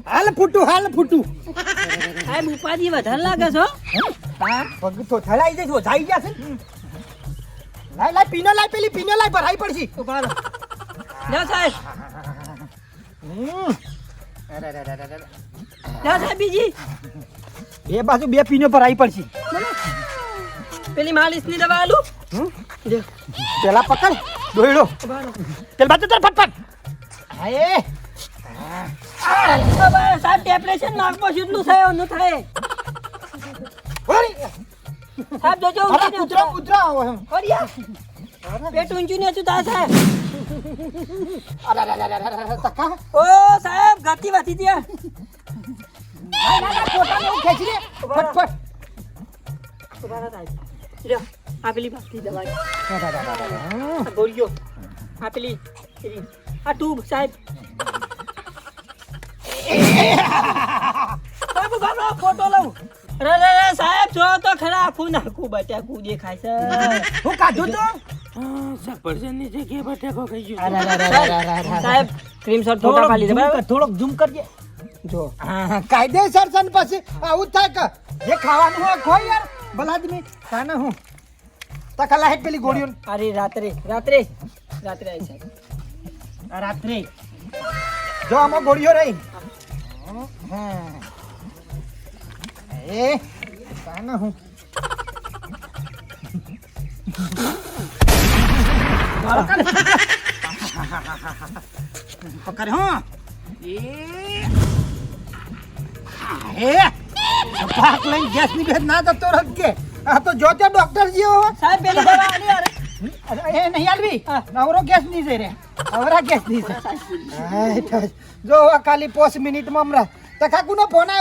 હાલ ફૂટું સાહેબ ઉપાધિ વધારે લાગે છો હા પગ તો થલાઈ જઈશ જાય ગયા છે લાય પીનો લાય પેલી પીનો લાય ભરાઈ પડશે ઉભા રહો જા સાહેબ જા સાહેબ બીજી બે બાજુ બે પીનો ભરાઈ પડશે પેલી માલિશની દવા આલું લ્યો પેલા પકડ દોયડો ઉભા રહો પેલ બાજુ ચાલ ફટફટ હાય સાહેબ ટેમ્પરેચર નાકમાં કેટલું થાય ન થાય ઓરી સાહેબ જોજો અરે કૂતરા આવો એમ ઓરિયા પેટ ઊંચું ને થાય સાહેબ અરે તકા ઓ સાહેબ ગતિ વધી ગયા ફોટા નો ખેંચી લે ફટફટ ઉભા રહો સાહેબ લ્યો આ પેલી બાકી દવા આ ગોળીઓ આ પેલી આ ટ્યુબ સાહેબ સાહેબ ઉભા રહો ફોટો લઉં અરે સાહેબ જો તો ખરા આખું નાખું બટાકું દેખાય છે હું કાઢું તો સફરજનની જગ્યાએ બટાકો ખાઈ ગયો અરે સાહેબ ક્રીમ શોટ ફોટા પાડી દે બરાબર થોડોક ઝૂમ કરજે જો કાયદેસર છે ને પછી આવું જ થાય કે જે ખાવાનું હોય ખોય યાર ભલા આદમી કાને હું તકા લાહેટ પેલી ગોળીઓ અરે રાત્રે આવી સાહેબ રાત્રે જો આમાં ગોળીઓ રહી એ કાને હું પકડ હો એ પાક લઈને ગેસ ની ભેદ ના જતો રહ કે આ તો જો તે ડોક્ટર જીઓ સાહેબ પેલી દવા આલી અરે એ નહીં આલવી નવરો ગેસ નહીં જઈ રે નવરા ગેસ નહીં છે જો ખાલી 5 મિનિટમાં હમણાં તકા કુનો ફોન આવ્યો